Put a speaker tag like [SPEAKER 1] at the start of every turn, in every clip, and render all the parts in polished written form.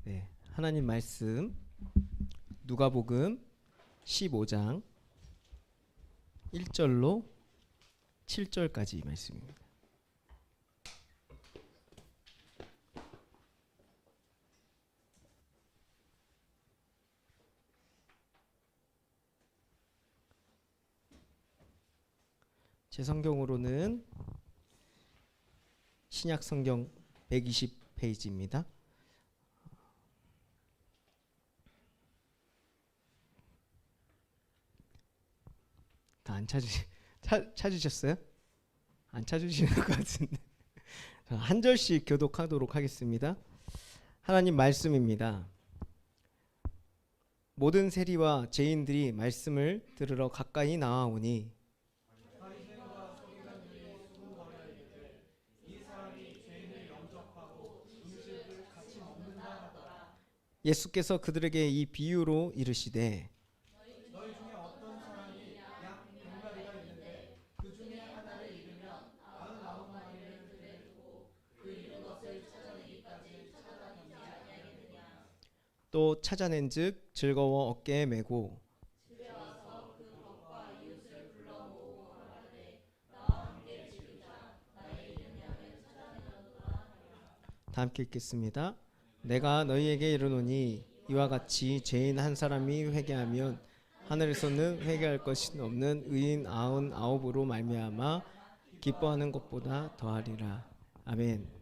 [SPEAKER 1] 네, 하나님 말씀 누가복음 15장 1절로 7절까지 말씀입니다. 제 성경으로는 신약 성경 120페이지입니다. 다 안 찾으셨어요? 안 찾으시는 것 같은데 한 절씩 교독하도록 하겠습니다. 하나님 말씀입니다. 모든 세리와 죄인들이 말씀을 들으러 가까이 나아오니 예수께서 그들에게 이 비유로 이르시되 또 찾아낸즉 즐거워 어깨에 메고 다 함께 읽겠습니다. 내가 너희에게 이르노니 이와 같이 죄인 한 사람이 회개하면 하늘에서는 회개할 것이 없는 의인 99으로 말미암아 기뻐하는 것보다 더하리라. 아멘.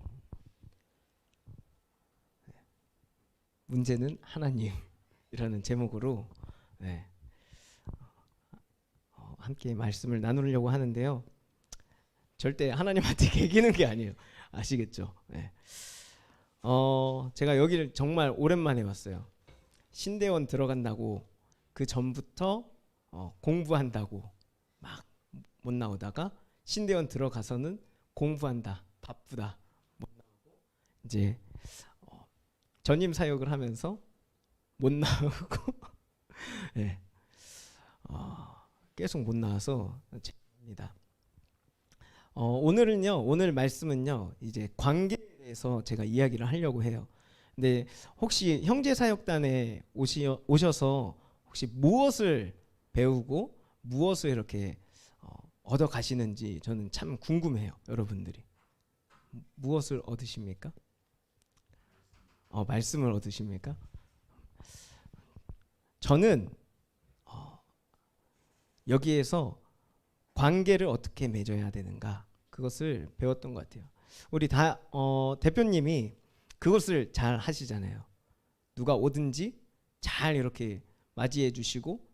[SPEAKER 1] 문제는 하나님이라는 제목으로 함께 말씀을 나누려고 하는데요. 절대 하나님한테 개기는 게 아니에요. 아시겠죠? 제가 여기를 정말 오랜만에 왔어요. 신대원 들어간다고 그 전부터 공부한다고 막 못 나오다가 신대원 들어가서는 공부한다, 바쁘다 못 나오고 이제 전임 사역을 하면서 못 나오고 계속 못 나와서 죄송합니다. 오늘 말씀은요 이제 관계에 대해서 제가 이야기를 하려고 해요. 근데 혹시 형제사역단에 오셔서 혹시 무엇을 배우고 무엇을 이렇게 얻어 가시는지 저는 참 궁금해요. 여러분들이 무엇을 얻으십니까? 말씀을 얻으십니까? 저는 여기에서 관계를 어떻게 맺어야 되는가 그것을 배웠던 것 같아요. 우리 대표님이 그것을 잘 하시잖아요. 누가 오든지 잘 이렇게 맞이해 주시고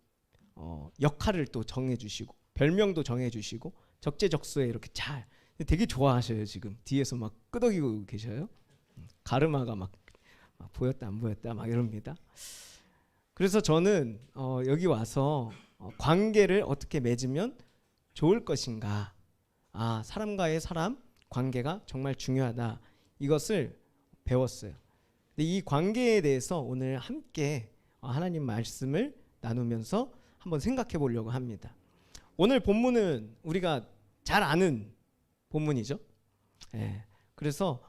[SPEAKER 1] 역할을 또 정해 주시고 별명도 정해 주시고 적재적소에 이렇게 잘 되게 좋아하셔요. 지금 뒤에서 막 끄덕이고 계셔요. 가르마가 막 보였다 안 보였다 막 이럽니다. 그래서 저는 여기 와서 관계를 어떻게 맺으면 좋을 것인가, 사람과의 사람 관계가 정말 중요하다, 이것을 배웠어요. 근데 이 관계에 대해서 오늘 함께 하나님 말씀을 나누면서 한번 생각해 보려고 합니다. 오늘 본문은 우리가 잘 아는 본문이죠. 그래서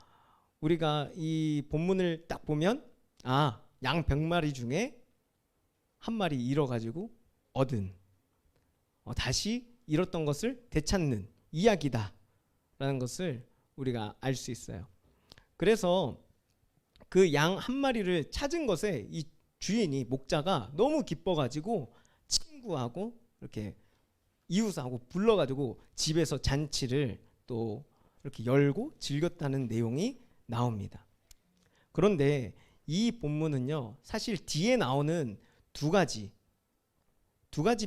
[SPEAKER 1] 우리가 이 본문을 딱 보면 양 100마리 중에 한 마리 잃어가지고 얻은 다시 잃었던 것을 되찾는 이야기다 라는 것을 우리가 알 수 있어요. 그래서 그 양 한 마리를 찾은 것에 이 주인이 목자가 너무 기뻐가지고 친구하고 이렇게 이웃하고 불러가지고 집에서 잔치를 또 이렇게 열고 즐겼다는 내용이 나옵니다. 그런데 이 본문은요 사실 뒤에 나오는 두 가지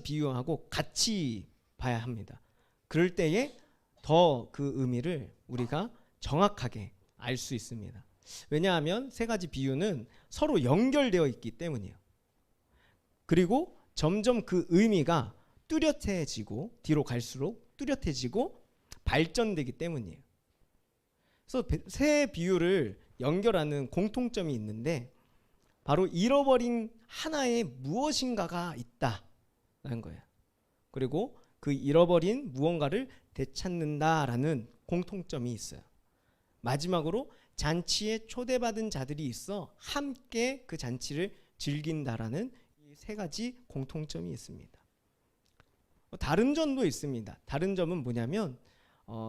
[SPEAKER 1] 비유하고 같이 봐야 합니다. 그럴 때에 더 그 의미를 우리가 정확하게 알 수 있습니다. 왜냐하면 세 가지 비유는 서로 연결되어 있기 때문이에요. 그리고 점점 그 의미가 뚜렷해지고 뒤로 갈수록 뚜렷해지고 발전되기 때문이에요. 그래서 세 비유를 연결하는 공통점이 있는데 바로 잃어버린 하나의 무엇인가가 있다라는 거예요. 그리고 그 잃어버린 무언가를 되찾는다라는 공통점이 있어요. 마지막으로 잔치에 초대받은 자들이 있어 함께 그 잔치를 즐긴다라는 이 세 가지 공통점이 있습니다. 다른 점도 있습니다. 다른 점은 뭐냐면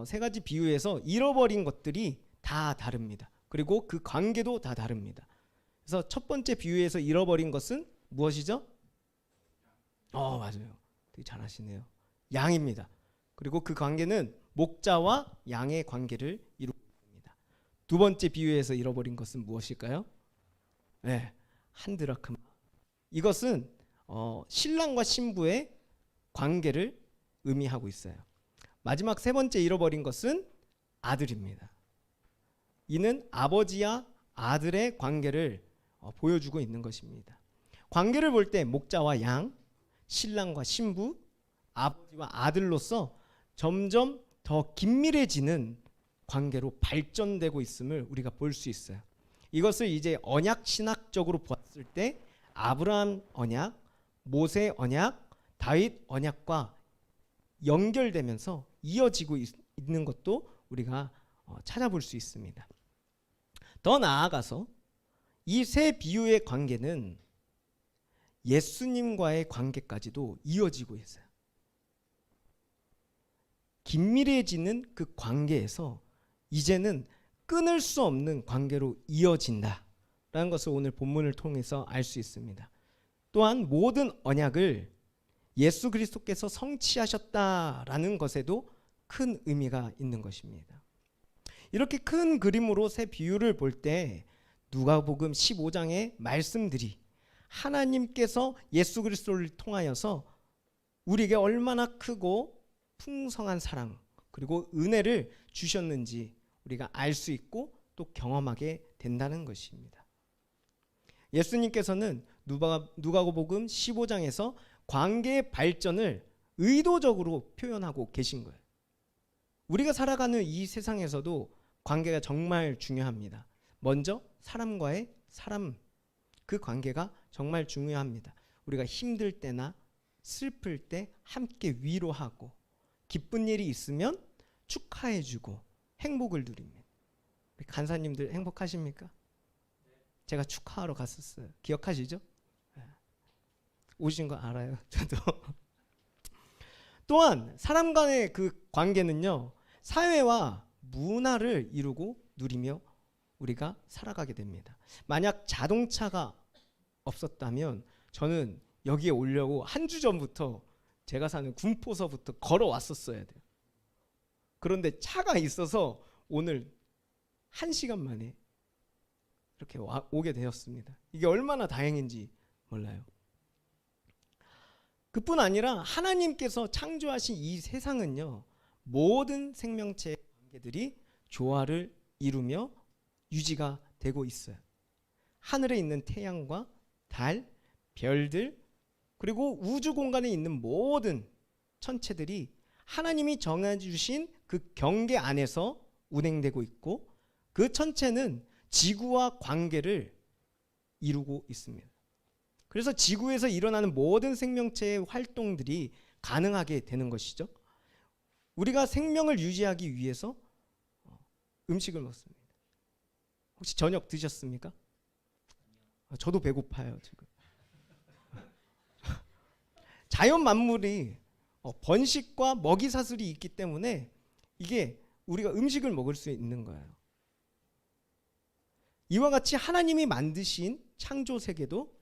[SPEAKER 1] 세 가지 비유에서 잃어버린 것들이 다 다릅니다. 그리고 그 관계도 다 다릅니다. 그래서 첫 번째 비유에서 잃어버린 것은 무엇이죠? 맞아요. 되게 잘하시네요. 양입니다. 그리고 그 관계는 목자와 양의 관계를 이루고 있습니다. 두 번째 비유에서 잃어버린 것은 무엇일까요? 네, 한 드라크마. 이것은 신랑과 신부의 관계를 의미하고 있어요. 마지막 세 번째 잃어버린 것은 아들입니다. 이는 아버지와 아들의 관계를 보여주고 있는 것입니다. 관계를 볼 때 목자와 양, 신랑과 신부, 아버지와 아들로서 점점 더 긴밀해지는 관계로 발전되고 있음을 우리가 볼 수 있어요. 이것을 이제 언약 신학적으로 보았을 때 아브라함 언약, 모세 언약, 다윗 언약과 연결되면서 이어지고 있는 것도 우리가 찾아볼 수 있습니다. 더 나아가서 이 세 비유의 관계는 예수님과의 관계까지도 이어지고 있어요. 긴밀해지는 그 관계에서 이제는 끊을 수 없는 관계로 이어진다라는 것을 오늘 본문을 통해서 알 수 있습니다. 또한 모든 언약을 예수 그리스도께서 성취하셨다라는 것에도 큰 의미가 있는 것입니다. 이렇게 큰 그림으로 세 비유를 볼 때 누가복음 15장의 말씀들이 하나님께서 예수 그리스도를 통하여서 우리에게 얼마나 크고 풍성한 사랑 그리고 은혜를 주셨는지 우리가 알 수 있고 또 경험하게 된다는 것입니다. 예수님께서는 누가복음 15장에서 관계의 발전을 의도적으로 표현하고 계신 거예요. 우리가 살아가는 이 세상에서도 관계가 정말 중요합니다. 먼저 사람과의 사람, 그 관계가 정말 중요합니다. 우리가 힘들 때나 슬플 때 함께 위로하고 기쁜 일이 있으면 축하해주고 행복을 누립니다. 간사님들 행복하십니까? 제가 축하하러 갔었어요. 기억하시죠? 오신 거 알아요. 저도. 또한 사람 간의 그 관계는요, 사회와 문화를 이루고 누리며 우리가 살아가게 됩니다. 만약 자동차가 없었다면 저는 여기에 오려고 한 주 전부터 제가 사는 군포서부터 걸어왔었어야 돼요. 그런데 차가 있어서 오늘 1시간 만에 이렇게 오게 되었습니다. 이게 얼마나 다행인지 몰라요. 그뿐 아니라 하나님께서 창조하신 이 세상은요, 모든 생명체의 관계들이 조화를 이루며 유지가 되고 있어요. 하늘에 있는 태양과 달, 별들, 그리고 우주 공간에 있는 모든 천체들이 하나님이 정해주신 그 경계 안에서 운행되고 있고, 그 천체는 지구와 관계를 이루고 있습니다. 그래서 지구에서 일어나는 모든 생명체의 활동들이 가능하게 되는 것이죠. 우리가 생명을 유지하기 위해서 음식을 먹습니다. 혹시 저녁 드셨습니까? 저도 배고파요 지금. 자연 만물이 번식과 먹이 사슬이 있기 때문에 이게 우리가 음식을 먹을 수 있는 거예요. 이와 같이 하나님이 만드신 창조 세계도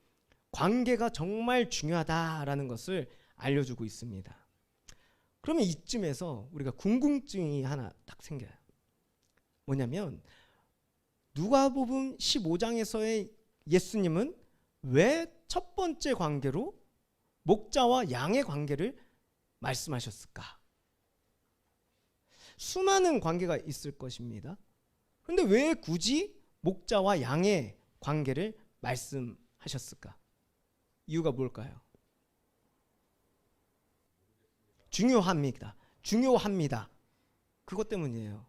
[SPEAKER 1] 관계가 정말 중요하다라는 것을 알려주고 있습니다. 그러면 이쯤에서 우리가 궁금증이 하나 딱 생겨요. 뭐냐면 누가복음 15장에서의 예수님은 왜 첫 번째 관계로 목자와 양의 관계를 말씀하셨을까? 수많은 관계가 있을 것입니다. 그런데 왜 굳이 목자와 양의 관계를 말씀하셨을까? 이유가 뭘까요? 중요합니다. 중요합니다. 그것 때문이에요.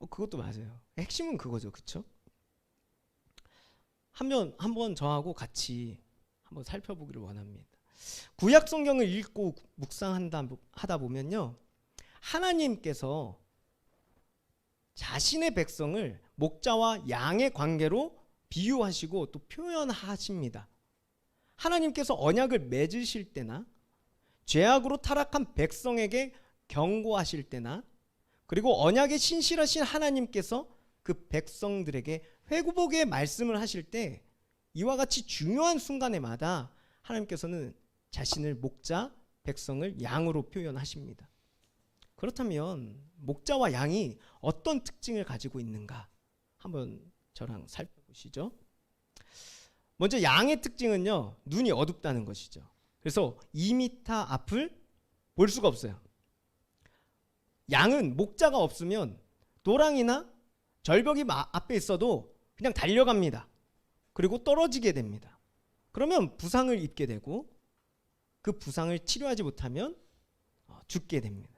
[SPEAKER 1] 그것도 맞아요. 핵심은 그거죠, 그렇죠? 한번 저하고 같이 한번 살펴보기를 원합니다. 구약 성경을 읽고 묵상하다 보면요, 하나님께서 자신의 백성을 목자와 양의 관계로 비유하시고 또 표현하십니다. 하나님께서 언약을 맺으실 때나 죄악으로 타락한 백성에게 경고하실 때나 그리고 언약에 신실하신 하나님께서 그 백성들에게 회복의 말씀을 하실 때 이와 같이 중요한 순간에마다 하나님께서는 자신을 목자, 백성을 양으로 표현하십니다. 그렇다면 목자와 양이 어떤 특징을 가지고 있는가 한번 저랑 살펴보시죠. 먼저 양의 특징은요, 눈이 어둡다는 것이죠. 그래서 2m 앞을 볼 수가 없어요. 양은 목자가 없으면 도랑이나 절벽이 앞에 있어도 그냥 달려갑니다. 그리고 떨어지게 됩니다. 그러면 부상을 입게 되고 그 부상을 치료하지 못하면 죽게 됩니다.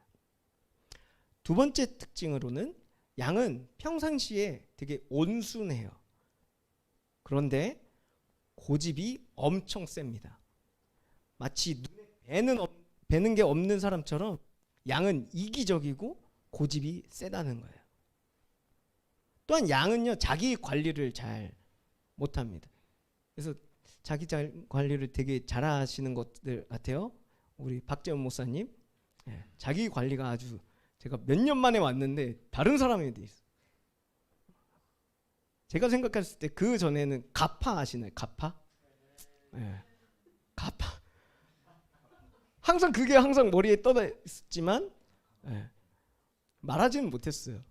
[SPEAKER 1] 두 번째 특징으로는 양은 평상시에 되게 온순해요. 그런데 고집이 엄청 셉니다. 마치 눈에 배는 게 없는 사람처럼 양은 이기적이고 고집이 세다는 거예요. 또한 양은요, 자기 관리를 잘 못합니다. 그래서 자기 관리를 되게 잘하시는 것들 같아요. 우리 박재원 목사님, 자기 관리가 아주, 제가 몇 년 만에 왔는데 다른 사람이 돼 있어. 제가 생각했을 때 그 전에는 가파 아시나요? 가파? 가파. 항상 그게 항상 머리에 떠 있었지만 말하지는 못했어요.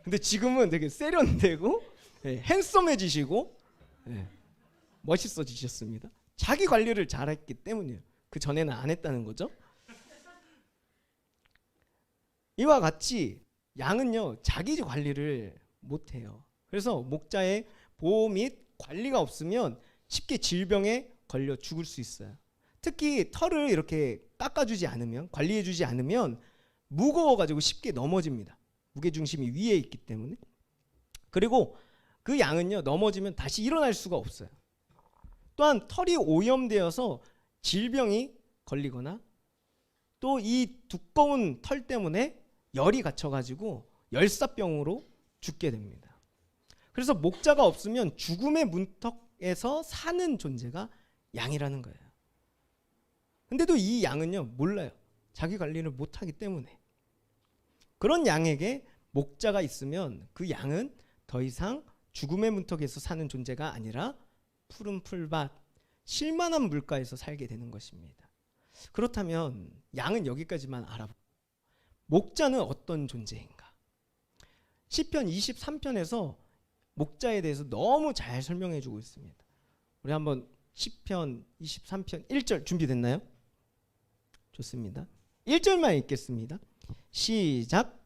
[SPEAKER 1] 근데 지금은 되게 세련되고 핸섬해지시고 멋있어지셨습니다. 자기 관리를 잘했기 때문이에요. 그 전에는 안 했다는 거죠. 이와 같이 양은요, 자기 관리를 못해요. 그래서 목자의 보호 및 관리가 없으면 쉽게 질병에 걸려 죽을 수 있어요. 특히 털을 이렇게 깎아주지 않으면, 관리해주지 않으면 무거워가지고 쉽게 넘어집니다. 무게중심이 위에 있기 때문에. 그리고 그 양은요, 넘어지면 다시 일어날 수가 없어요. 또한 털이 오염되어서 질병이 걸리거나 또 이 두꺼운 털 때문에 열이 갇혀가지고 열사병으로 죽게 됩니다. 그래서 목자가 없으면 죽음의 문턱에서 사는 존재가 양이라는 거예요. 근데도 이 양은요, 몰라요. 자기 관리를 못하기 때문에. 그런 양에게 목자가 있으면 그 양은 더 이상 죽음의 문턱에서 사는 존재가 아니라 푸른 풀밭, 쉴만한 물가에서 살게 되는 것입니다. 그렇다면 양은 여기까지만 알아보고 목자는 어떤 존재인가? 시편 23편에서 목자에 대해서 너무 잘 설명해 주고 있습니다. 우리 한번 시편 23편 1절 준비됐나요? 좋습니다. 1절만 읽겠습니다. 시작.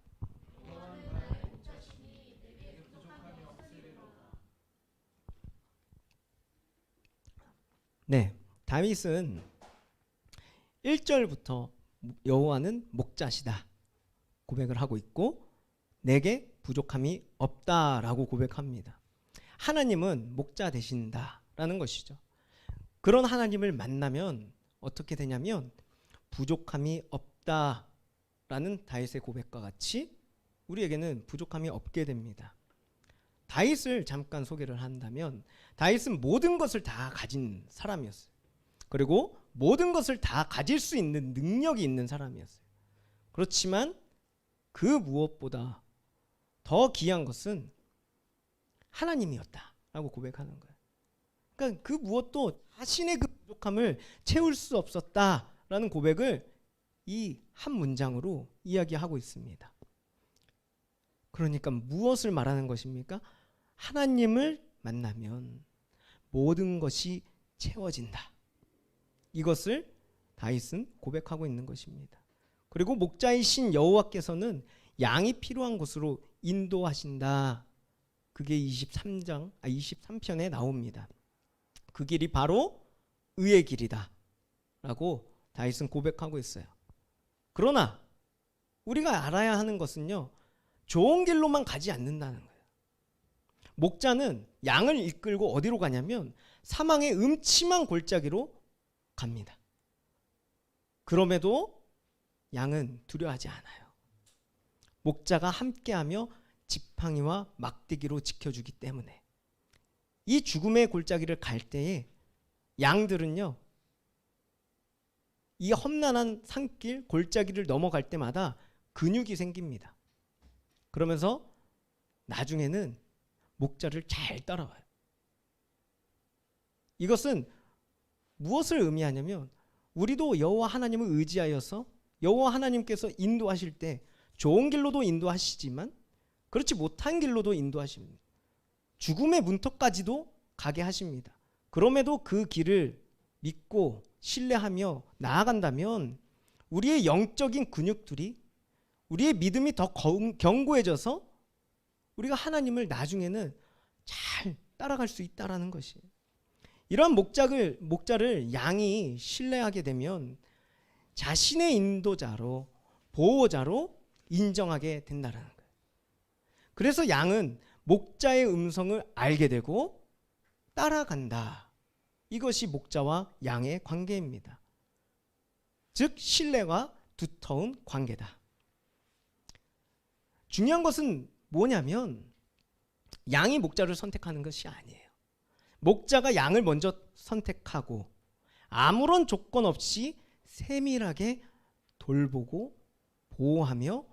[SPEAKER 1] 네, 다윗은 1절부터 여호와는 목자시다 고백을 하고 있고 내게 부족함이 없다라고 고백합니다. 하나님은 목자 되신다라는 것이죠. 그런 하나님을 만나면 어떻게 되냐면 부족함이 없다라는 다윗의 고백과 같이 우리에게는 부족함이 없게 됩니다. 다윗을 잠깐 소개를 한다면 다윗은 모든 것을 다 가진 사람이었어요. 그리고 모든 것을 다 가질 수 있는 능력이 있는 사람이었어요. 그렇지만 그 무엇보다 더 귀한 것은 하나님이었다라고 고백하는 거예요. 그러니까 그 무엇도 자신의 그 부족함을 채울 수 없었다라는 고백을 이 한 문장으로 이야기하고 있습니다. 그러니까 무엇을 말하는 것입니까? 하나님을 만나면 모든 것이 채워진다. 이것을 다윗은 고백하고 있는 것입니다. 그리고 목자이신 여호와께서는 양이 필요한 곳으로 인도하신다. 그게 23편에 나옵니다. 그 길이 바로 의의 길이다 라고 다윗은 고백하고 있어요. 그러나 우리가 알아야 하는 것은요, 좋은 길로만 가지 않는다는 거예요. 목자는 양을 이끌고 어디로 가냐면 사망의 음침한 골짜기로 갑니다. 그럼에도 양은 두려워하지 않아요. 목자가 함께하며 지팡이와 막대기로 지켜주기 때문에 이 죽음의 골짜기를 갈 때에 양들은요, 이 험난한 산길 골짜기를 넘어갈 때마다 근육이 생깁니다. 그러면서 나중에는 목자를 잘 따라와요. 이것은 무엇을 의미하냐면 우리도 여호와 하나님을 의지하여서 여호와 하나님께서 인도하실 때 좋은 길로도 인도하시지만 그렇지 못한 길로도 인도하십니다. 죽음의 문턱까지도 가게 하십니다. 그럼에도 그 길을 믿고 신뢰하며 나아간다면 우리의 영적인 근육들이, 우리의 믿음이 더 견고해져서 우리가 하나님을 나중에는 잘 따라갈 수 있다라는 것이에요. 이러한 목자를 양이 신뢰하게 되면 자신의 인도자로, 보호자로 인정하게 된다는 거예요. 그래서 양은 목자의 음성을 알게 되고 따라간다. 이것이 목자와 양의 관계입니다. 즉 신뢰와 두터운 관계다. 중요한 것은 뭐냐면 양이 목자를 선택하는 것이 아니에요. 목자가 양을 먼저 선택하고 아무런 조건 없이 세밀하게 돌보고 보호하며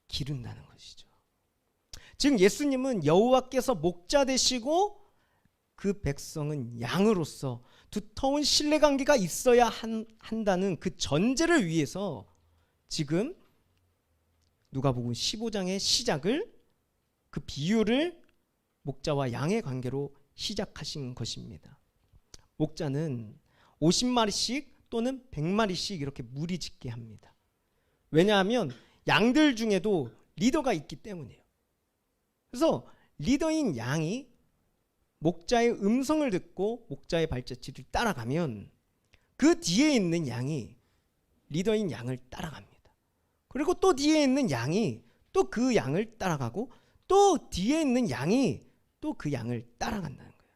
[SPEAKER 1] 기른다는 것이죠. 즉 예수님은 여호와께서 목자 되시고 그 백성은 양으로서 두터운 신뢰관계가 있어야 한다는 그 전제를 위해서 지금 누가복음 15장의 시작을, 그 비유를 목자와 양의 관계로 시작하신 것입니다. 목자는 50마리씩 또는 100마리씩 이렇게 무리짓게 합니다. 왜냐하면 양들 중에도 리더가 있기 때문이에요. 그래서 리더인 양이 목자의 음성을 듣고 목자의 발자취를 따라가면 그 뒤에 있는 양이 리더인 양을 따라갑니다. 그리고 또 뒤에 있는 양이 또 그 양을 따라가고 또 뒤에 있는 양이 또 그 양을 따라간다는 거예요.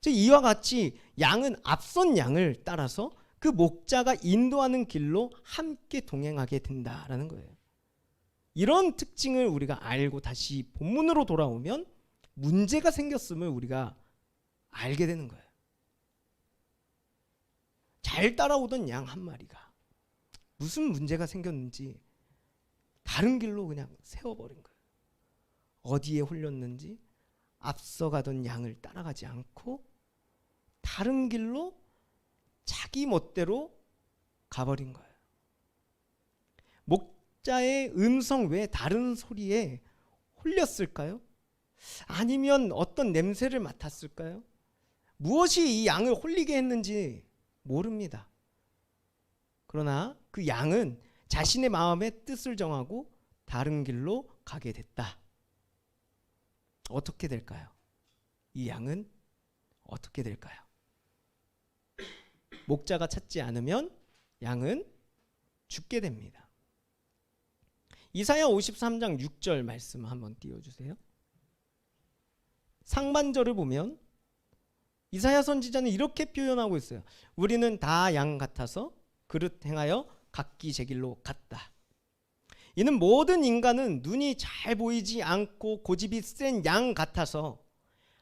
[SPEAKER 1] 즉 이와 같이 양은 앞선 양을 따라서 그 목자가 인도하는 길로 함께 동행하게 된다라는 거예요. 이런 특징을 우리가 알고 다시 본문으로 돌아오면 문제가 생겼음을 우리가 알게 되는 거예요. 잘 따라오던 양 한 마리가 무슨 문제가 생겼는지 다른 길로 그냥 세워버린 거예요. 어디에 홀렸는지 앞서가던 양을 따라가지 않고 다른 길로 자기 멋대로 가버린 거예요. 목자의 음성 외에 다른 소리에 홀렸을까요? 아니면 어떤 냄새를 맡았을까요? 무엇이 이 양을 홀리게 했는지 모릅니다. 그러나 그 양은 자신의 마음의 뜻을 정하고 다른 길로 가게 됐다. 어떻게 될까요? 이 양은 어떻게 될까요? 목자가 찾지 않으면 양은 죽게 됩니다. 이사야 53장 6절 말씀 한번 띄워주세요. 상반절을 보면 이사야 선지자는 이렇게 표현하고 있어요. 우리는 다 양 같아서 그릇 행하여 각기 제 길로 갔다. 이는 모든 인간은 눈이 잘 보이지 않고 고집이 센 양 같아서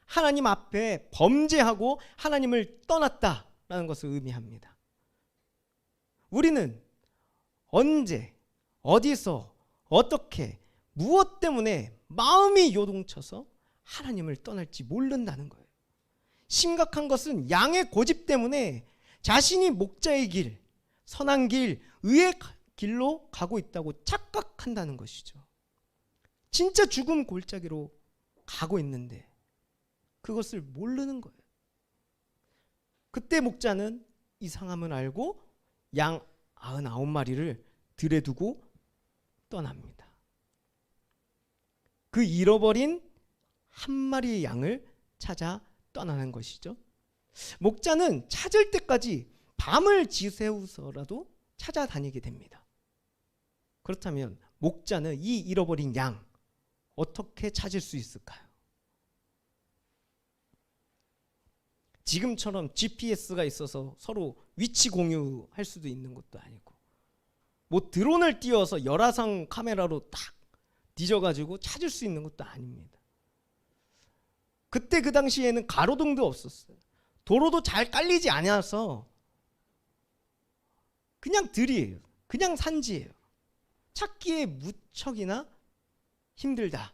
[SPEAKER 1] 하나님 앞에 범죄하고 하나님을 떠났다라는 것을 의미합니다. 우리는 언제, 어디서, 어떻게, 무엇 때문에 마음이 요동쳐서 하나님을 떠날지 모른다는 거예요. 심각한 것은 양의 고집 때문에 자신이 목자의 길, 선한 길, 의의 길로 가고 있다고 착각한다는 것이죠. 진짜 죽음 골짜기로 가고 있는데 그것을 모르는 거예요. 그때 목자는 이상함을 알고 양 99마리를 들에 두고 떠납니다. 그 잃어버린 한 마리의 양을 찾아 떠나는 것이죠. 목자는 찾을 때까지 밤을 지새우서라도 찾아다니게 됩니다. 그렇다면 목자는 이 잃어버린 양 어떻게 찾을 수 있을까요? 지금처럼 GPS가 있어서 서로 위치 공유할 수도 있는 것도 아니고, 뭐 드론을 띄워서 열화상 카메라로 딱 뒤져가지고 찾을 수 있는 것도 아닙니다. 그때 그 당시에는 가로등도 없었어요. 도로도 잘 깔리지 않아서 그냥 들이에요. 그냥 산지예요. 찾기에 무척이나 힘들다라는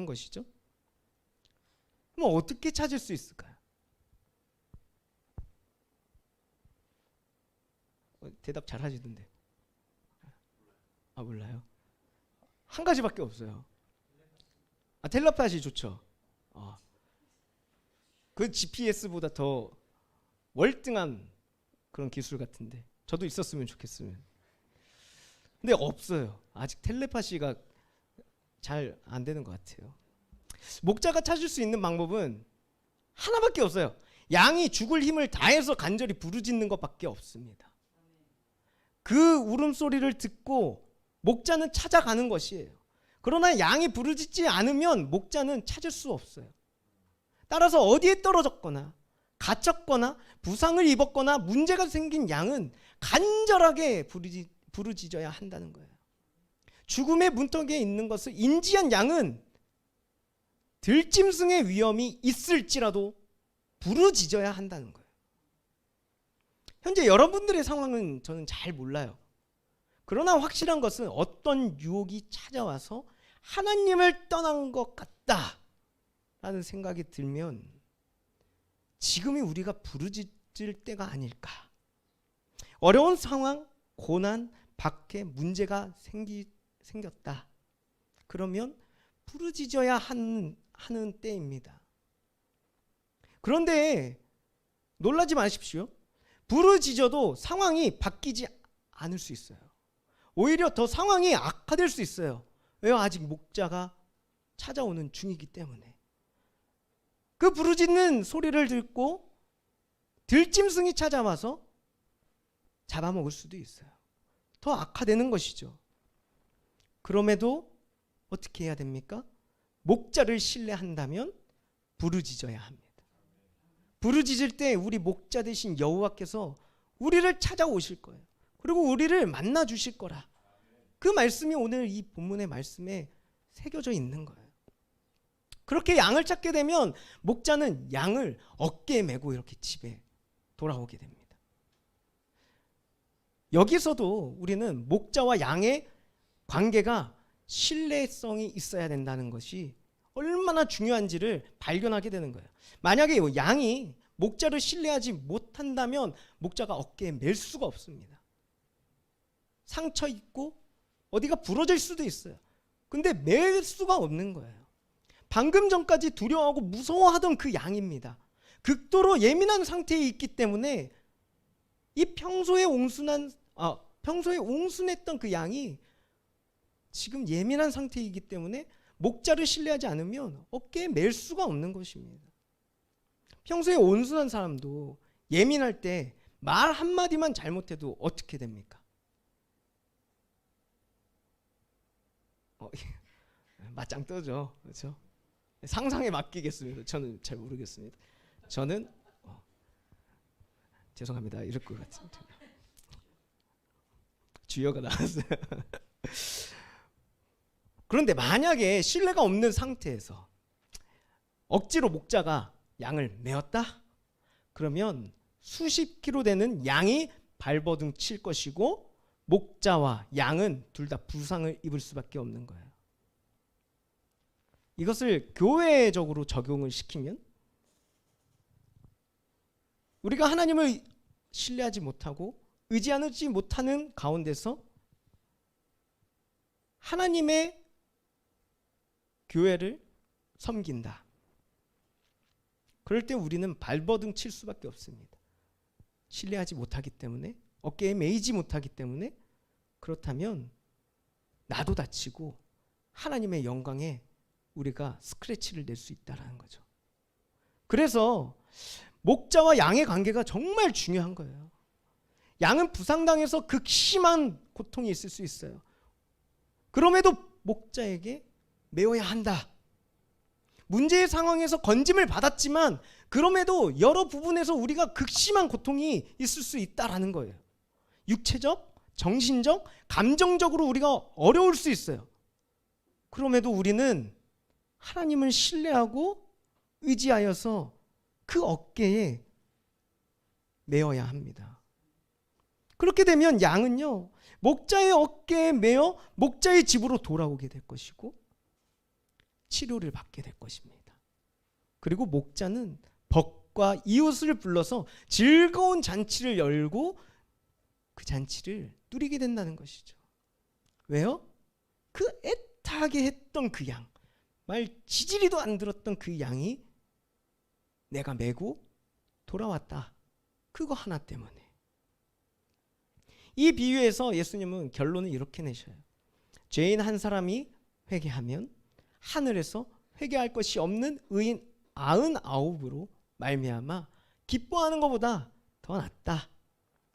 [SPEAKER 1] 것이죠. 그럼 어떻게 찾을 수 있을까요? 대답 잘 하시던데. 아, 몰라요. 한 가지밖에 없어요. 텔레파시 좋죠. 그 GPS보다 더 월등한 그런 기술 같은데 저도 있었으면 좋겠으면. 근데 없어요. 아직 텔레파시가 잘 안 되는 것 같아요. 목자가 찾을 수 있는 방법은 하나밖에 없어요. 양이 죽을 힘을 다해서 간절히 부르짖는 것밖에 없습니다. 그 울음소리를 듣고 목자는 찾아가는 것이에요. 그러나 양이 부르짖지 않으면 목자는 찾을 수 없어요. 따라서 어디에 떨어졌거나 갇혔거나 부상을 입었거나 문제가 생긴 양은 간절하게 부르짖어야 한다는 거예요. 죽음의 문턱에 있는 것을 인지한 양은 들짐승의 위험이 있을지라도 부르짖어야 한다는 거예요. 현재 여러분들의 상황은 저는 잘 몰라요. 그러나 확실한 것은 어떤 유혹이 찾아와서 하나님을 떠난 것 같다라는 생각이 들면 지금이 우리가 부르짖을 때가 아닐까. 어려운 상황, 고난, 밖에 문제가 생겼다. 그러면 부르짖어야 하는 때입니다. 그런데 놀라지 마십시오. 부르짖어도 상황이 바뀌지 않을 수 있어요. 오히려 더 상황이 악화될 수 있어요. 왜요? 아직 목자가 찾아오는 중이기 때문에. 그 부르짖는 소리를 듣고 들짐승이 찾아와서 잡아먹을 수도 있어요. 더 악화되는 것이죠. 그럼에도 어떻게 해야 됩니까? 목자를 신뢰한다면 부르짖어야 합니다. 부르짖을 때 우리 목자 되신 여호와께서 우리를 찾아오실 거예요. 그리고 우리를 만나 주실 거라. 그 말씀이 오늘 이 본문의 말씀에 새겨져 있는 거예요. 그렇게 양을 찾게 되면 목자는 양을 어깨에 메고 이렇게 집에 돌아오게 됩니다. 여기서도 우리는 목자와 양의 관계가 신뢰성이 있어야 된다는 것이 얼마나 중요한지를 발견하게 되는 거예요. 만약에 양이 목자를 신뢰하지 못한다면 목자가 어깨에 멜 수가 없습니다. 상처 입고 어디가 부러질 수도 있어요. 근데 멜 수가 없는 거예요. 방금 전까지 두려워하고 무서워하던 그 양입니다. 극도로 예민한 상태에 있기 때문에 이 평소에 옹순했던 그 양이 지금 예민한 상태이기 때문에 목자를 신뢰하지 않으면 어깨에 멜 수가 없는 것입니다. 평소에 온순한 사람도 예민할 때 말 한마디만 잘못해도 어떻게 됩니까? 맞짱 뜨죠. 그렇죠? 상상에 맡기겠습니다. 저는 잘 모르겠습니다. 저는 죄송합니다. 이럴 것 같은데. 주여가 나왔어요. 그런데 만약에 신뢰가 없는 상태에서 억지로 목자가 양을 메었다? 그러면 수십 킬로 되는 양이 발버둥 칠 것이고 목자와 양은 둘 다 부상을 입을 수밖에 없는 거예요. 이것을 교회적으로 적용을 시키면 우리가 하나님을 신뢰하지 못하고 의지하지 못하는 가운데서 하나님의 교회를 섬긴다. 그럴 때 우리는 발버둥 칠 수밖에 없습니다. 신뢰하지 못하기 때문에, 어깨에 매이지 못하기 때문에. 그렇다면 나도 다치고 하나님의 영광에 우리가 스크래치를 낼 수 있다는 거죠. 그래서 목자와 양의 관계가 정말 중요한 거예요. 양은 부상당해서 극심한 고통이 있을 수 있어요. 그럼에도 목자에게 메어야 한다. 문제의 상황에서 건짐을 받았지만 그럼에도 여러 부분에서 우리가 극심한 고통이 있을 수 있다라는 거예요. 육체적, 정신적, 감정적으로 우리가 어려울 수 있어요. 그럼에도 우리는 하나님을 신뢰하고 의지하여서 그 어깨에 메어야 합니다. 그렇게 되면 양은요, 목자의 어깨에 메어 목자의 집으로 돌아오게 될 것이고 치료를 받게 될 것입니다. 그리고 목자는 벗과 이웃을 불러서 즐거운 잔치를 열고 그 잔치를 누리게 된다는 것이죠. 왜요? 그 애타게 했던 그 양, 말 지지리도 안 들었던 그 양이 내가 메고 돌아왔다. 그거 하나 때문에. 이 비유에서 예수님은 결론을 이렇게 내셔요. 죄인 한 사람이 회개하면 하늘에서 회개할 것이 없는 의인 99으로 말미암아 기뻐하는 것보다 더 낫다,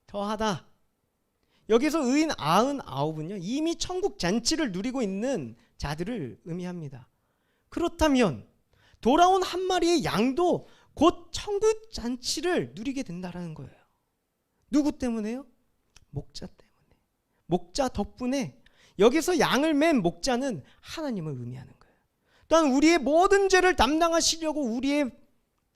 [SPEAKER 1] 더하다. 여기서 의인 99은요 이미 천국 잔치를 누리고 있는 자들을 의미합니다. 그렇다면 돌아온 한 마리의 양도 곧 천국 잔치를 누리게 된다라는 거예요. 누구 때문에요? 목자 때문에. 목자 덕분에. 여기서 양을 맨 목자는 하나님을 의미하는 거예요. 또한 우리의 모든 죄를 담당하시려고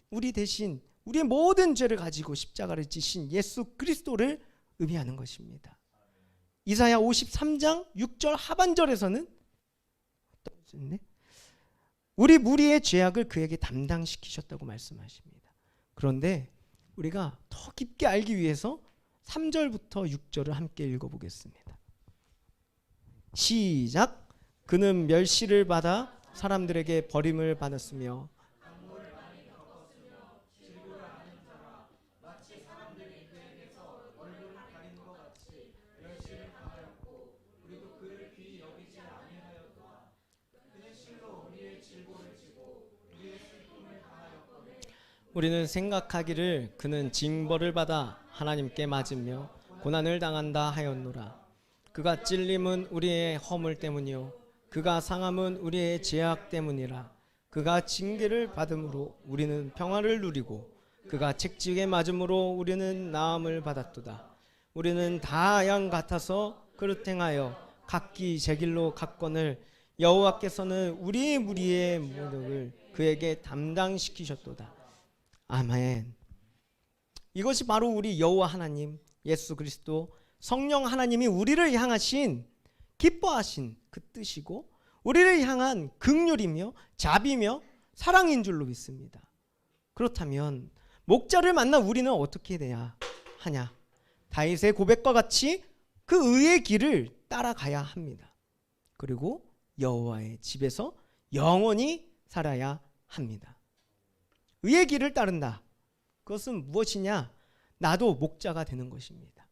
[SPEAKER 1] 우리 대신 우리의 모든 죄를 가지고 십자가를 지신 예수 그리스도를 의미하는 것입니다. 이사야 53장 6절 하반절에서는 우리 무리의 죄악을 그에게 담당시키셨다고 말씀하십니다. 그런데 우리가 더 깊게 알기 위해서 3절부터 6절을 함께 읽어보겠습니다. 시작. 그는 멸시를 받아 사람들에게 버림을 받았으며 우리는 생각하기를 그는 징벌을 받아 하나님께 맞으며 고난을 당한다 하였노라. 그가 찔림은 우리의 허물 때문이요 그가 상함은 우리의 죄악 때문이라. 그가 징계를 받음으로 우리는 평화를 누리고 그가 책찍에 맞음으로 우리는 나음을 받았도다. 우리는 다 양 같아서 그릇 행하여 각기 제 길로 갔거늘 여호와께서는 우리의 무리의 모독을 그에게 담당시키셨도다. 아멘. 이것이 바로 우리 여호와 하나님 예수 그리스도 성령 하나님이 우리를 향하신 기뻐하신 그 뜻이고 우리를 향한 긍휼이며 자비며 사랑인 줄로 믿습니다. 그렇다면 목자를 만나 우리는 어떻게 돼야 하냐? 다윗의 고백과 같이 그 의의 길을 따라가야 합니다. 그리고 여호와의 집에서 영원히 살아야 합니다. 의의 길을 따른다. 그것은 무엇이냐? 나도 목자가 되는 것입니다.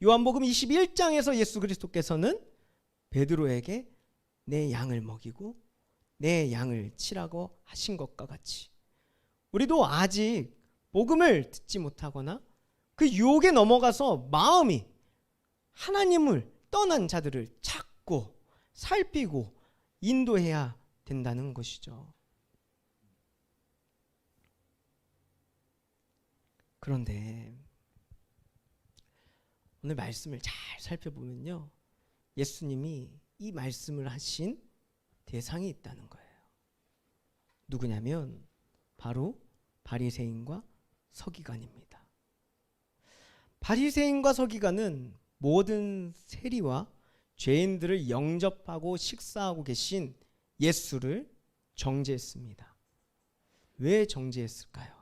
[SPEAKER 1] 요한복음 21장에서 예수 그리스도께서는 베드로에게 내 양을 먹이고 내 양을 치라고 하신 것과 같이 우리도 아직 복음을 듣지 못하거나 그 유혹에 넘어가서 마음이 하나님을 떠난 자들을 찾고 살피고 인도해야 된다는 것이죠. 그런데 오늘 말씀을 잘 살펴보면요, 예수님이 이 말씀을 하신 대상이 있다는 거예요. 누구냐면 바로 바리새인과 서기관입니다. 바리새인과 서기관은 모든 세리와 죄인들을 영접하고 식사하고 계신 예수를 정죄했습니다. 왜 정죄했을까요?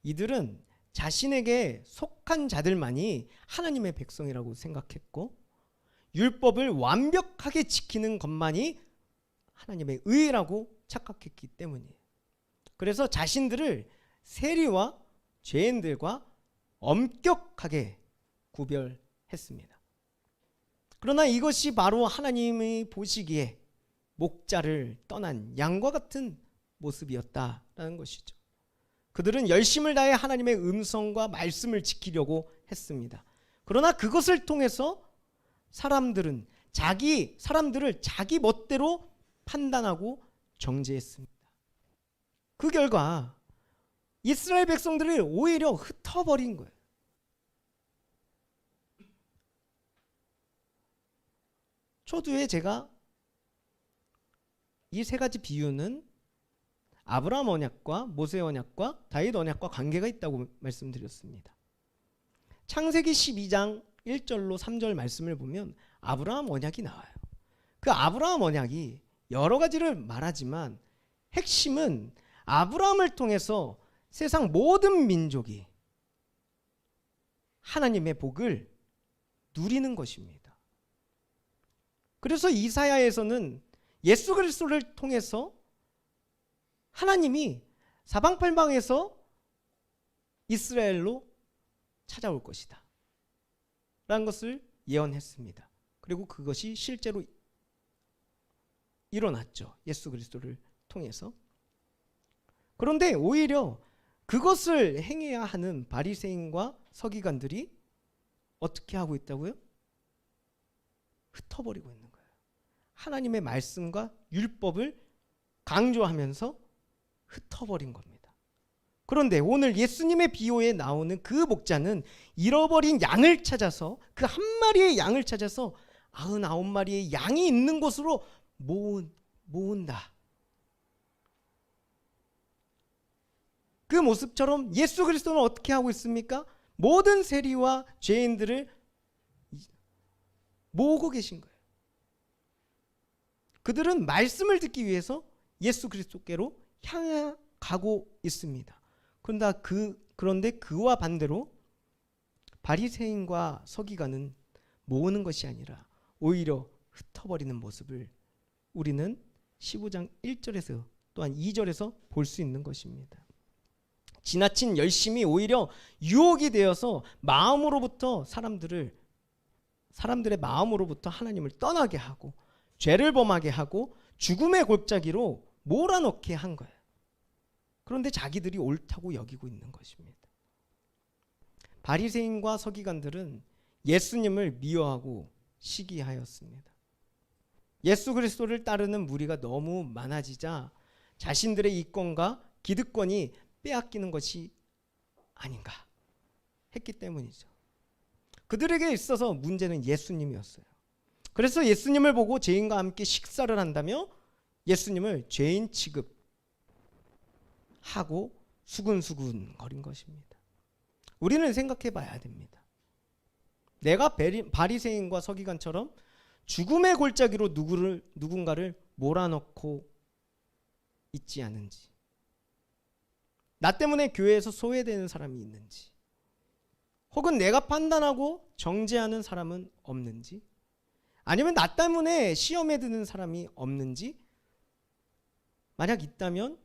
[SPEAKER 1] 이들은 자신에게 속한 자들만이 하나님의 백성이라고 생각했고 율법을 완벽하게 지키는 것만이 하나님의 의라고 착각했기 때문이에요. 그래서 자신들을 세리와 죄인들과 엄격하게 구별했습니다. 그러나 이것이 바로 하나님이 보시기에 목자를 떠난 양과 같은 모습이었다라는 것이죠. 그들은 열심을 다해 하나님의 음성과 말씀을 지키려고 했습니다. 그러나 그것을 통해서 사람들을 자기 멋대로 판단하고 정죄했습니다. 그 결과 이스라엘 백성들을 오히려 흩어버린 거예요. 초두에 제가 이 세 가지 비유는 아브라함 언약과 모세 언약과 다윗 언약과 관계가 있다고 말씀드렸습니다. 창세기 12장 1절로 3절 말씀을 보면 아브라함 언약이 나와요. 그 아브라함 언약이 여러 가지를 말하지만 핵심은 아브라함을 통해서 세상 모든 민족이 하나님의 복을 누리는 것입니다. 그래서 이사야에서는 예수 그리스도를 통해서 하나님이 사방팔방에서 이스라엘로 찾아올 것이다 라는 것을 예언했습니다. 그리고 그것이 실제로 일어났죠. 예수 그리스도를 통해서. 그런데 오히려 그것을 행해야 하는 바리새인과 서기관들이 어떻게 하고 있다고요? 흩어버리고 있는 거예요. 하나님의 말씀과 율법을 강조하면서 흩어버린 겁니다. 그런데 오늘 예수님의 비유에 나오는 그 목자는 잃어버린 양을 찾아서 그 한 마리의 양을 찾아서 99마리의 양이 있는 곳으로 모은다. 그 모습처럼 예수 그리스도는 어떻게 하고 있습니까? 모든 세리와 죄인들을 모으고 계신 거예요. 그들은 말씀을 듣기 위해서 예수 그리스도께로 향해가고 있습니다. 그런데 그와 반대로 바리새인과 서기관은 모으는 것이 아니라 오히려 흩어버리는 모습을 우리는 15장 1절에서 또한 2절에서 볼 수 있는 것입니다. 지나친 열심이 오히려 유혹이 되어서 사람들의 마음으로부터 하나님을 떠나게 하고 죄를 범하게 하고 죽음의 골짜기로 몰아넣게 한 거예요. 그런데 자기들이 옳다고 여기고 있는 것입니다. 바리새인과 서기관들은 예수님을 미워하고 시기하였습니다. 예수 그리스도를 따르는 무리가 너무 많아지자 자신들의 이권과 기득권이 빼앗기는 것이 아닌가 했기 때문이죠. 그들에게 있어서 문제는 예수님이었어요. 그래서 예수님을 보고 죄인과 함께 식사를 한다며 예수님을 죄인 취급하고 수근수근 거린 것입니다. 우리는 생각해 봐야 됩니다. 내가 바리새인과 서기관처럼 죽음의 골짜기로 누군가를 몰아넣고 있지 않은지, 나 때문에 교회에서 소외되는 사람이 있는지, 혹은 내가 판단하고 정죄하는 사람은 없는지, 아니면 나 때문에 시험에 드는 사람이 없는지, 만약 있다면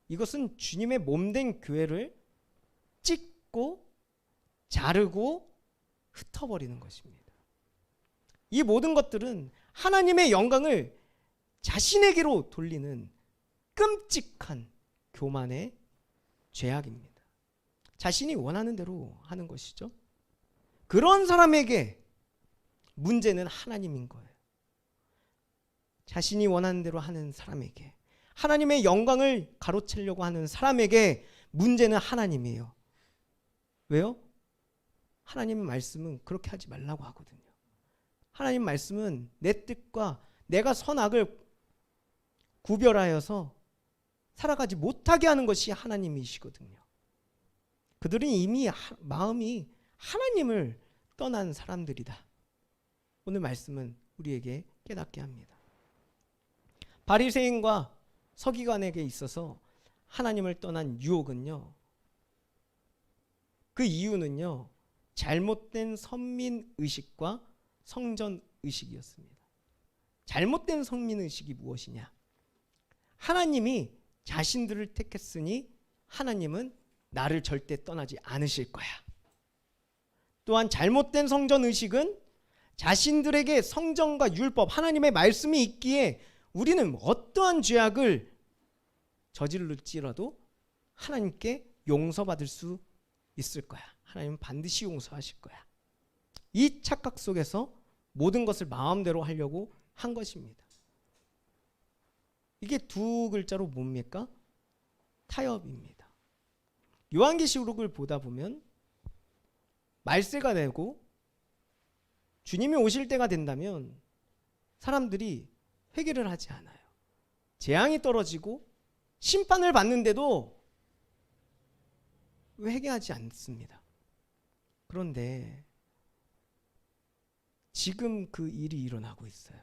[SPEAKER 1] 이것은 주님의 몸된 교회를 찢고 자르고 흩어버리는 것입니다. 이 모든 것들은 하나님의 영광을 자신에게로 돌리는 끔찍한 교만의 죄악입니다. 자신이 원하는 대로 하는 것이죠. 그런 사람에게 문제는 하나님인 거예요. 자신이 원하는 대로 하는 사람에게, 하나님의 영광을 가로채려고 하는 사람에게 문제는 하나님이에요. 왜요? 하나님의 말씀은 그렇게 하지 말라고 하거든요. 하나님 말씀은 내 뜻과 내가 선악을 구별하여서 살아가지 못하게 하는 것이 하나님이시거든요. 그들은 이미 마음이 하나님을 떠난 사람들이다. 오늘 말씀은 우리에게 깨닫게 합니다. 바리새인과 서기관에게 있어서 하나님을 떠난 유혹은요, 그 이유는요, 잘못된 선민의식과 성전의식이었습니다. 잘못된 선민의식이 무엇이냐? 하나님이 자신들을 택했으니 하나님은 나를 절대 떠나지 않으실 거야. 또한 잘못된 성전의식은 자신들에게 성전과 율법, 하나님의 말씀이 있기에 우리는 어떠한 죄악을 저질렀지라도 하나님께 용서받을 수 있을 거야. 하나님은 반드시 용서하실 거야. 이 착각 속에서 모든 것을 마음대로 하려고 한 것입니다. 이게 두 글자로 뭡니까? 타협입니다. 요한계시록을 보다 보면 말세가 되고 주님이 오실 때가 된다면 사람들이 회개를 하지 않아요. 재앙이 떨어지고 심판을 받는데도 회개하지 않습니다. 그런데 지금 그 일이 일어나고 있어요.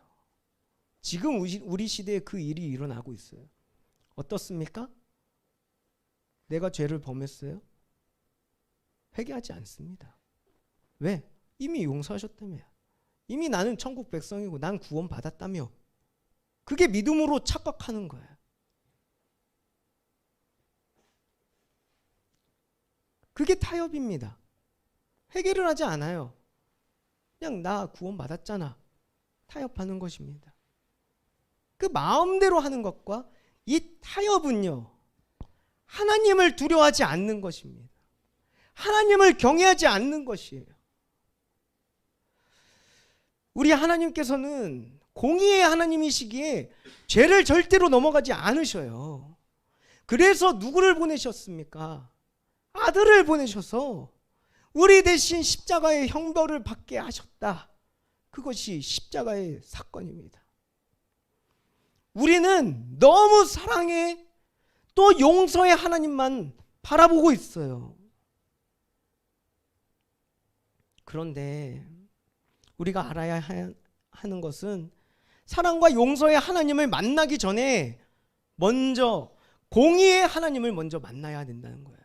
[SPEAKER 1] 지금 우리 시대에 그 일이 일어나고 있어요. 어떻습니까? 내가 죄를 범했어요? 회개하지 않습니다. 왜? 이미 용서하셨다며. 이미 나는 천국 백성이고 난 구원 받았다며. 그게 믿음으로 착각하는 거예요. 그게 타협입니다. 회개를 하지 않아요. 그냥 나 구원 받았잖아. 타협하는 것입니다. 그 마음대로 하는 것과 이 타협은요, 하나님을 두려워하지 않는 것입니다. 하나님을 경외하지 않는 것이에요. 우리 하나님께서는 공의의 하나님이시기에 죄를 절대로 넘어가지 않으셔요. 그래서 누구를 보내셨습니까? 아들을 보내셔서 우리 대신 십자가의 형벌을 받게 하셨다. 그것이 십자가의 사건입니다. 우리는 너무 사랑해 또 용서의 하나님만 바라보고 있어요. 그런데 우리가 알아야 하는 것은 사랑과 용서의 하나님을 만나기 전에 먼저 공의의 하나님을 먼저 만나야 된다는 거예요.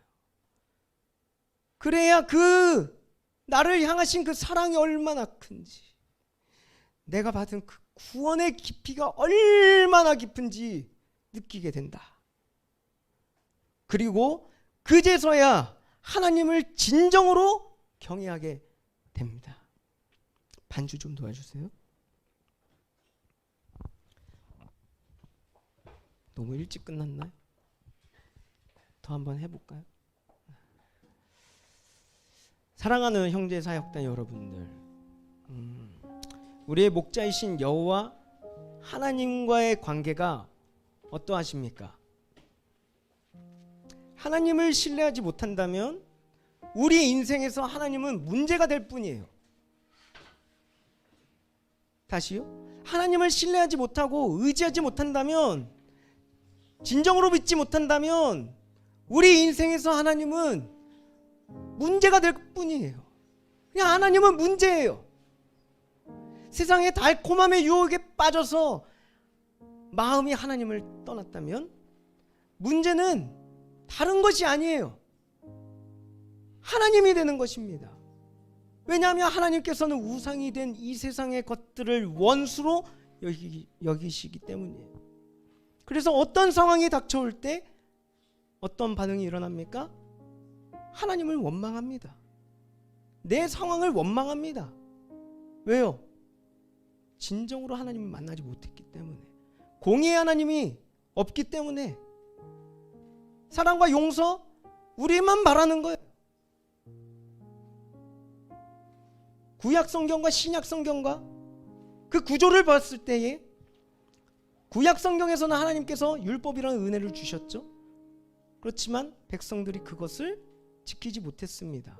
[SPEAKER 1] 그래야 그 나를 향하신 그 사랑이 얼마나 큰지, 내가 받은 그 구원의 깊이가 얼마나 깊은지 느끼게 된다. 그리고 그제서야 하나님을 진정으로 경외하게 됩니다. 반주 좀 도와주세요. 너무 일찍 끝났나요? 더 한번 해볼까요? 사랑하는 형제 사역단 여러분들, 우리의 목자이신 여호와 하나님과의 관계가 어떠하십니까? 하나님을 신뢰하지 못한다면 우리 인생에서 하나님은 문제가 될 뿐이에요. 다시요. 하나님을 신뢰하지 못하고 의지하지 못한다면, 진정으로 믿지 못한다면 우리 인생에서 하나님은 문제가 될 뿐이에요. 그냥 하나님은 문제예요. 세상의 달콤함의 유혹에 빠져서 마음이 하나님을 떠났다면 문제는 다른 것이 아니에요. 하나님이 되는 것입니다. 왜냐하면 하나님께서는 우상이 된 이 세상의 것들을 원수로 여기시기 때문이에요. 그래서 어떤 상황이 닥쳐올 때 어떤 반응이 일어납니까? 하나님을 원망합니다. 내 상황을 원망합니다. 왜요? 진정으로 하나님을 만나지 못했기 때문에, 공의의 하나님이 없기 때문에, 사랑과 용서 우리만 바라는 거예요. 구약 성경과 신약 성경과 그 구조를 봤을 때에 구약 성경에서는 하나님께서 율법이라는 은혜를 주셨죠. 그렇지만 백성들이 그것을 지키지 못했습니다.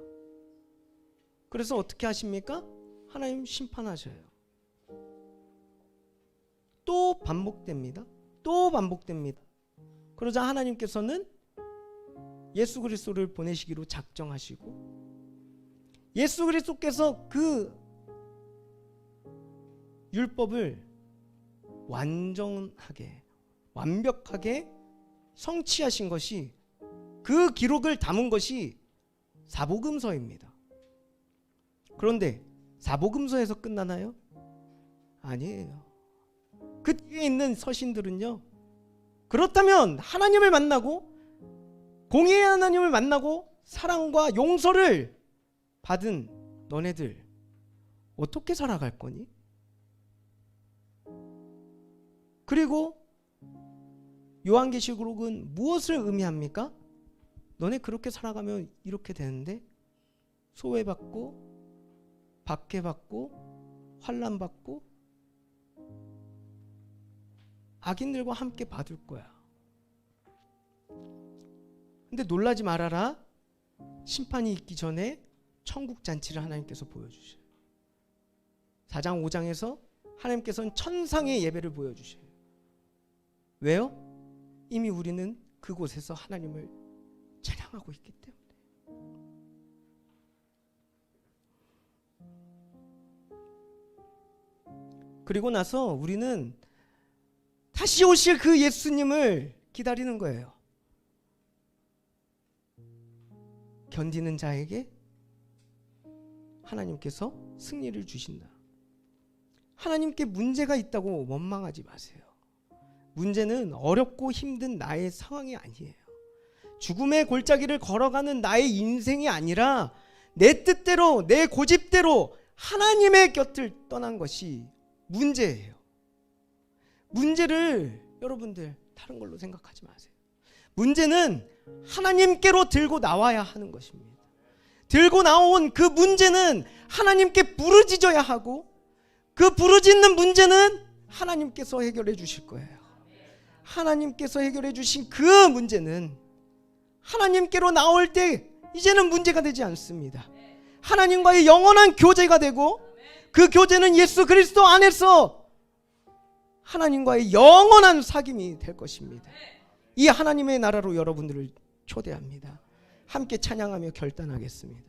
[SPEAKER 1] 그래서 어떻게 하십니까? 하나님 심판하셔요. 또 반복됩니다. 또 반복됩니다. 그러자 하나님께서는 예수 그리스도를 보내시기로 작정하시고, 예수 그리스도께서 그 율법을 완전하게, 완벽하게 성취하신 것이, 그 기록을 담은 것이 사복음서입니다. 그런데 사복음서에서 끝나나요? 아니에요. 그 뒤에 있는 서신들은요, 그렇다면 하나님을 만나고, 공의의 하나님을 만나고 사랑과 용서를 받은 너네들 어떻게 살아갈 거니? 그리고 요한계시록은 무엇을 의미합니까? 너네 그렇게 살아가면 이렇게 되는데, 소외받고 박해받고 환난받고 악인들과 함께 받을 거야. 근데 놀라지 말아라. 심판이 있기 전에 천국 잔치를 하나님께서 보여주셔요. 4장 5장에서 하나님께서는 천상의 예배를 보여주셔요. 왜요? 이미 우리는 그곳에서 하나님을 찬양하고 있기 때문에. 그리고 나서 우리는 다시 오실 그 예수님을 기다리는 거예요. 견디는 자에게 하나님께서 승리를 주신다. 하나님께 문제가 있다고 원망하지 마세요. 문제는 어렵고 힘든 나의 상황이 아니에요. 죽음의 골짜기를 걸어가는 나의 인생이 아니라 내 뜻대로, 내 고집대로 하나님의 곁을 떠난 것이 문제예요. 문제를 여러분들 다른 걸로 생각하지 마세요. 문제는 하나님께로 들고 나와야 하는 것입니다. 들고 나온 그 문제는 하나님께 부르짖어야 하고, 그 부르짖는 문제는 하나님께서 해결해 주실 거예요. 하나님께서 해결해 주신 그 문제는 하나님께로 나올 때 이제는 문제가 되지 않습니다. 하나님과의 영원한 교제가 되고, 그 교제는 예수 그리스도 안에서 하나님과의 영원한 사귐이 될 것입니다. 이 하나님의 나라로 여러분들을 초대합니다. 함께 찬양하며 결단하겠습니다.